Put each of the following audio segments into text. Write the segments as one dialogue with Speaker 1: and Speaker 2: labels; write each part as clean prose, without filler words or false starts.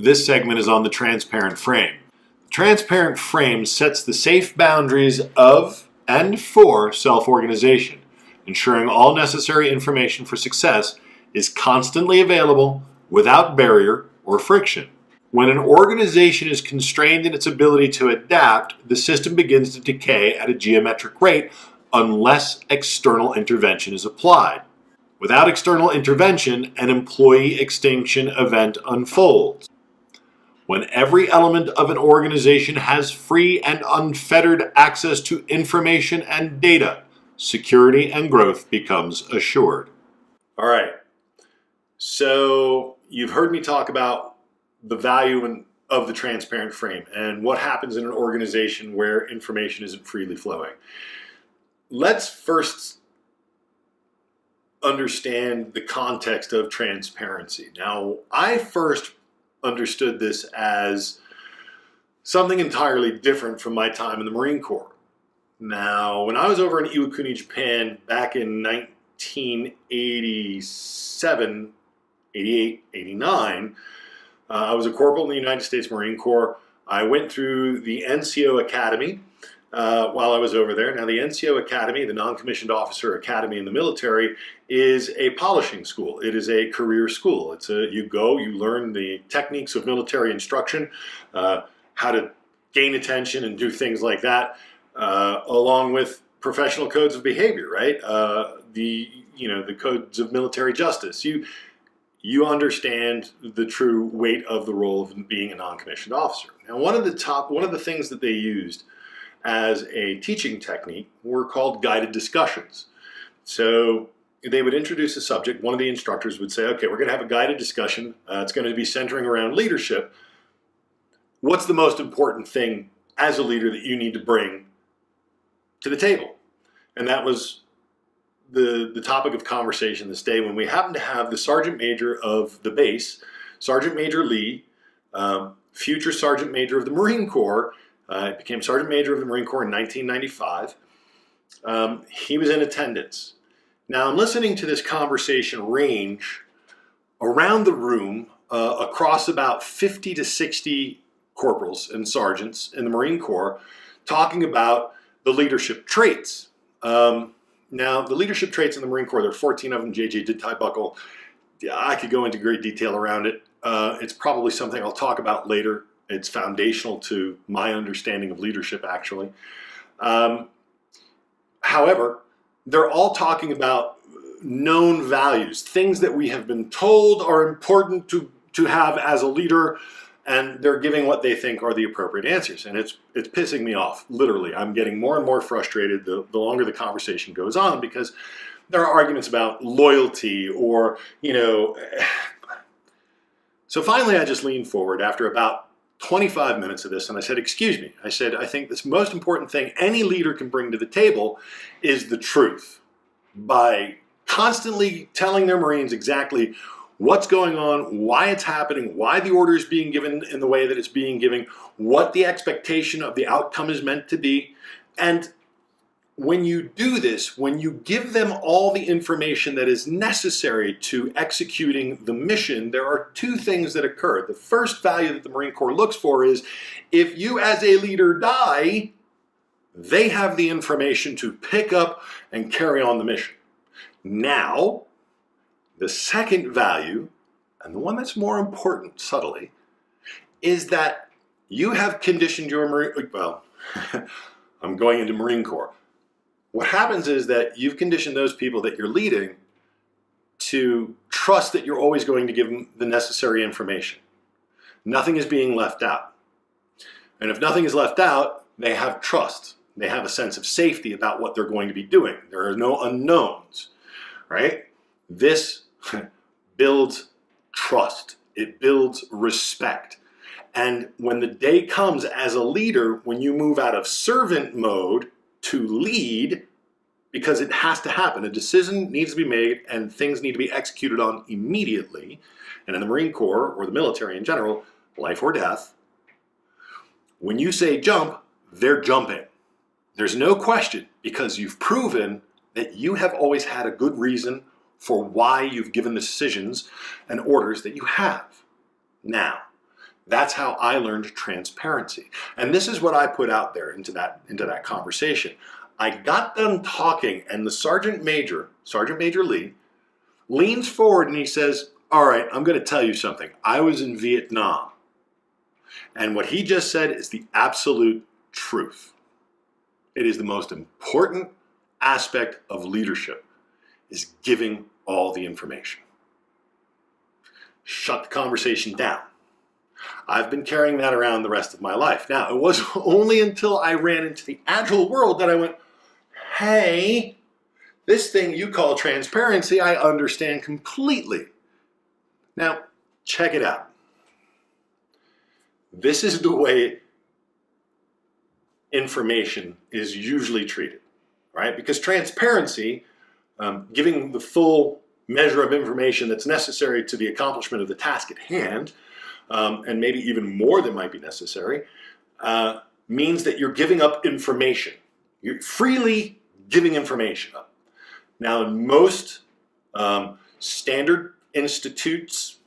Speaker 1: This segment is on the transparent frame. The transparent frame sets the safe boundaries of and for self-organization, ensuring all necessary information for success is constantly available without barrier or friction. When an organization is constrained in its ability to adapt, the system begins to decay at a geometric rate unless external intervention is applied. Without external intervention, an employee extinction event unfolds. When every element of an organization has free and unfettered access to information and data, security and growth becomes assured. All right, so you've heard me talk about the value of the transparent frame and what happens in an organization where information isn't freely flowing. Let's first understand the context of transparency. Now, I first understood this as something entirely different from my time in the Marine Corps. Now, when I was over in Iwakuni, Japan back in 1987, 88, 89, I was a corporal in the United States Marine Corps. I went through the NCO Academy while I was over there. Now, the NCO Academy, the Non-Commissioned Officer Academy in the military, is a polishing school. It is a career school. You learn the techniques of military instruction, how to gain attention and do things like that, along with professional codes of behavior, right? The codes of military justice. You understand the true weight of the role of being a non-commissioned officer. Now, one of the things that they used as a teaching technique were called guided discussions. So they would introduce a subject. One of the instructors would say, okay, we're going to have a guided discussion. It's going to be centering around leadership. What's the most important thing as a leader that you need to bring to the table? And that was the topic of conversation this day, when we happened to have the Sergeant Major of the base, Sergeant Major Lee, future Sergeant Major of the Marine Corps, became Sergeant Major of the Marine Corps in 1995. He was in attendance. Now, I'm listening to this conversation range around the room across about 50 to 60 corporals and sergeants in the Marine Corps talking about the leadership traits. Now, the leadership traits in the Marine Corps, there are 14 of them. JJ did tie buckle. I could go into great detail around it. It's probably something I'll talk about later. It's foundational to my understanding of leadership, actually. However, they're all talking about known values, things that we have been told are important to have as a leader, and they're giving what they think are the appropriate answers. And it's pissing me off, literally. I'm getting more and more frustrated the longer the conversation goes on, because there are arguments about loyalty or, So finally I just leaned forward after about 25 minutes of this and I said, excuse me. I said, I think this most important thing any leader can bring to the table is the truth. By constantly telling their Marines exactly what's going on, why it's happening, why the order is being given in the way that it's being given, what the expectation of the outcome is meant to be. And when you do this, when you give them all the information that is necessary to executing the mission, there are two things that occur. The first value that the Marine Corps looks for is, if you as a leader die, they have the information to pick up and carry on the mission. Now, the second value, and the one that's more important subtly, is that you have conditioned your I'm going into Marine Corps. What happens is that you've conditioned those people that you're leading to trust that you're always going to give them the necessary information. Nothing is being left out. And if nothing is left out, they have trust. They have a sense of safety about what they're going to be doing. There are no unknowns, right? This builds trust. It builds respect. And when the day comes as a leader, when you move out of servant mode to lead, because it has to happen, a decision needs to be made and things need to be executed on immediately. And in the Marine Corps, or the military in general, life or death, when you say jump, they're jumping. There's no question, because you've proven that you have always had a good reason for why you've given the decisions and orders that you have. Now, That's how I learned transparency. And this is what I put out there into that conversation. I got done talking, and the Sergeant Major Lee, leans forward and he says, all right, I'm going to tell you something. I was in Vietnam. And what he just said is the absolute truth. It is the most important aspect of leadership, is giving all the information. Shut the conversation down. I've been carrying that around the rest of my life. Now, it wasn't only until I ran into the Agile world that I went, hey, this thing you call transparency, I understand completely. Now, check it out. This is the way information is usually treated, right? Because transparency, giving the full measure of information that's necessary to the accomplishment of the task at hand, and maybe even more than might be necessary, means that you're giving up information. You're freely giving information up. Now, in most standard institutes,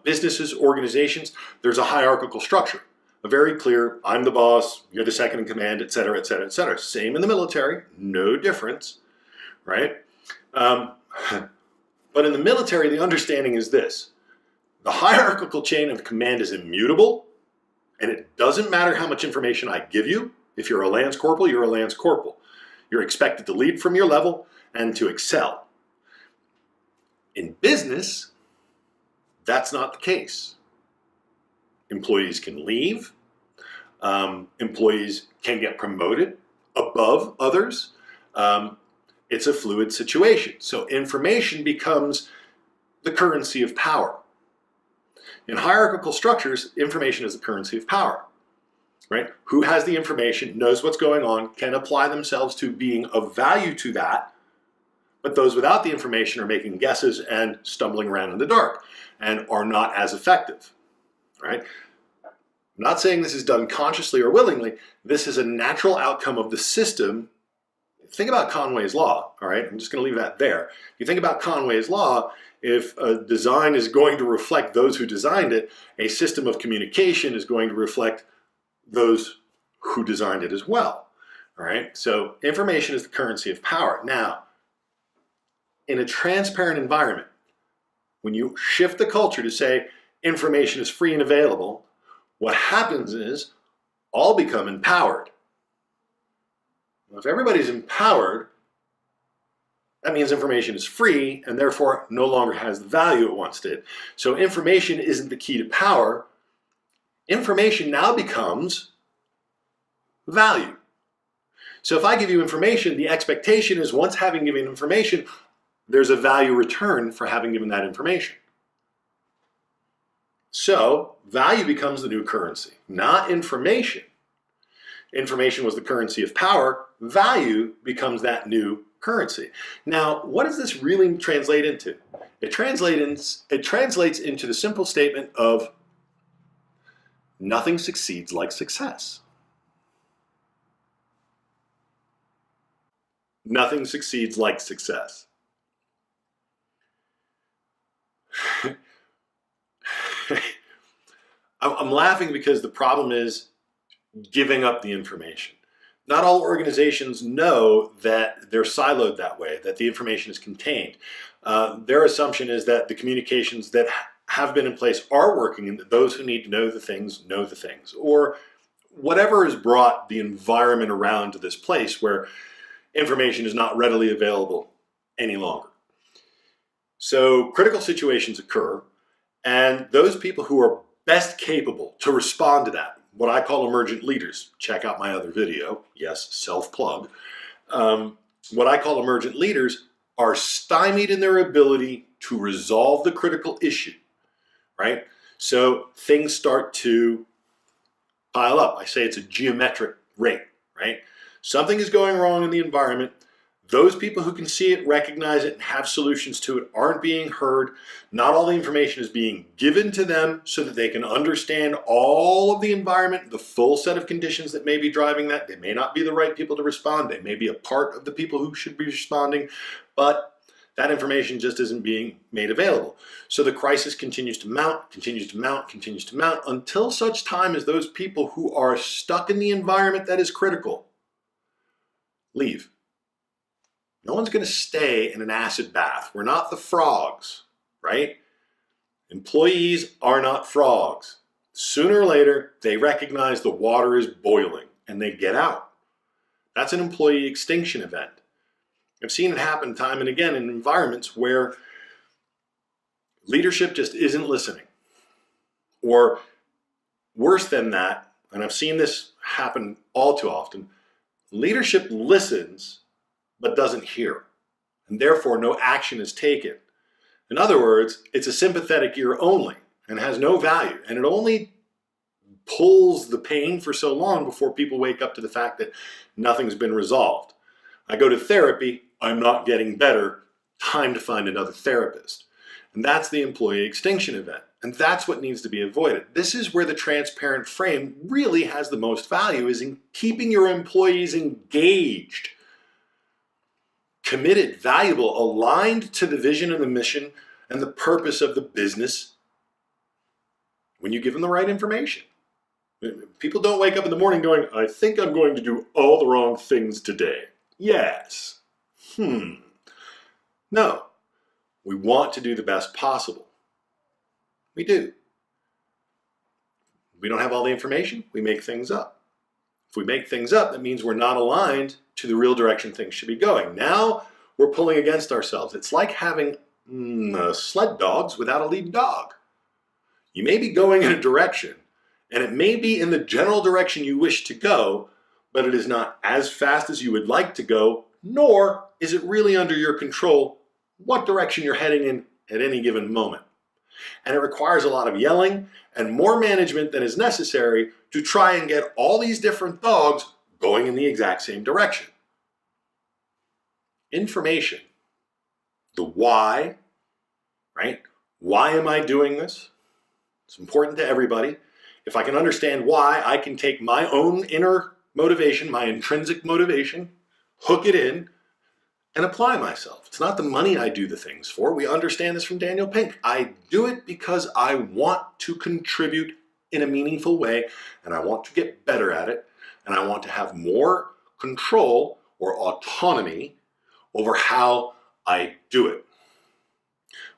Speaker 1: businesses, organizations, there's a hierarchical structure. A very clear, I'm the boss, you're the second in command, et cetera, et cetera, et cetera. Same in the military, no difference, right? But in the military, the understanding is this. The hierarchical chain of command is immutable, and it doesn't matter how much information I give you. If you're a lance corporal, you're a lance corporal. You're expected to lead from your level and to excel. In business, that's not the case. Employees can leave. Employees can get promoted above others. It's a fluid situation. So information becomes the currency of power. In hierarchical structures, information is the currency of power, right? Who has the information, knows what's going on, can apply themselves to being of value to that, but those without the information are making guesses and stumbling around in the dark and are not as effective, right? I'm not saying this is done consciously or willingly. This is a natural outcome of the system. Think about Conway's Law, all right? I'm just going to leave that there. If you think about Conway's Law, if a design is going to reflect those who designed it, a system of communication is going to reflect those who designed it as well, all right? So information is the currency of power. Now, in a transparent environment, when you shift the culture to say information is free and available, what happens is all become empowered. If everybody's empowered, that means information is free and therefore no longer has the value it once did. So information isn't the key to power. Information now becomes value. So if I give you information, the expectation is once having given information, there's a value return for having given that information. So value becomes the new currency, not information. Information was the currency of power. Value becomes that new currency. Now, what does this really translate into? It translates into the simple statement of nothing succeeds like success. Nothing succeeds like success. I'm laughing because the problem is giving up the information. Not all organizations know that they're siloed that way, that the information is contained. Their assumption is that the communications that have been in place are working and that those who need to know the things, or whatever has brought the environment around to this place where information is not readily available any longer. So critical situations occur, and those people who are best capable to respond to that, what I call emergent leaders, check out my other video, yes, self-plug, what I call emergent leaders are stymied in their ability to resolve the critical issue, right? So things start to pile up. I say it's a geometric rate, right? Something is going wrong in the environment. Those people who can see it, recognize it, and have solutions to it aren't being heard. Not all the information is being given to them so that they can understand all of the environment, the full set of conditions that may be driving that. They may not be the right people to respond. They may be a part of the people who should be responding, but That information just isn't being made available. So the crisis continues to mount, continues to mount, continues to mount until such time as those people who are stuck in the environment that is critical leave. No one's going to stay in an acid bath. We're not the frogs, right? Employees are not frogs. Sooner or later, they recognize the water is boiling and they get out. That's an employee extinction event. I've seen it happen time and again in environments where leadership just isn't listening. Or worse than that, and I've seen this happen all too often, leadership listens but doesn't hear, and therefore no action is taken. In other words, it's a sympathetic ear only and has no value, and it only pulls the pain for so long before people wake up to the fact that nothing's been resolved. I go to therapy, I'm not getting better, time to find another therapist. And that's the employee extinction event. And that's what needs to be avoided. This is where the transparent frame really has the most value, is in keeping your employees engaged, committed, valuable, aligned to the vision and the mission and the purpose of the business when you give them the right information. People don't wake up in the morning going, I think I'm going to do all the wrong things today. Yes. No. We want to do the best possible. We do. We don't have all the information, we make things up. If we make things up, that means we're not aligned to the real direction things should be going. Now we're pulling against ourselves. It's like having sled dogs without a lead dog. You may be going in a direction, and it may be in the general direction you wish to go, but it is not as fast as you would like to go, nor is it really under your control what direction you're heading in at any given moment. And it requires a lot of yelling and more management than is necessary to try and get all these different dogs going in the exact same direction. Information, the why, right? Why am I doing this? It's important to everybody. If I can understand why, I can take my own inner motivation, my intrinsic motivation, hook it in, and apply myself. It's not the money I do the things for. We understand this from Daniel Pink. I do it because I want to contribute in a meaningful way, and I want to get better at it, and I want to have more control or autonomy over how I do it.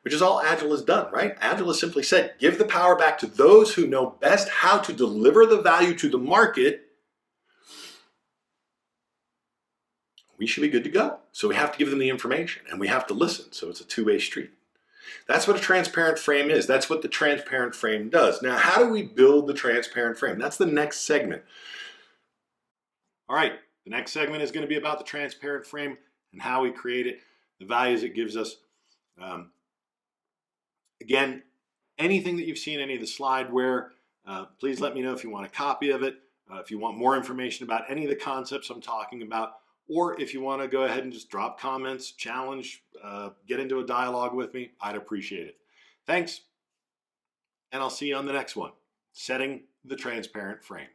Speaker 1: Which is all Agile has done, right? Agile has simply said, give the power back to those who know best how to deliver the value to the market. We should be good to go. So we have to give them the information and we have to listen. So it's a two-way street. That's what a transparent frame is. That's what the transparent frame does. Now, how do we build the transparent frame? That's the next segment. All right, the next segment is going to be about the transparent frame and how we create it, the values it gives us. Again, anything that you've seen, any of the slideware, please let me know if you want a copy of it, if you want more information about any of the concepts I'm talking about, or if you want to go ahead and just drop comments, challenge, get into a dialogue with me, I'd appreciate it. Thanks, and I'll see you on the next one, Setting the Transparent Frame.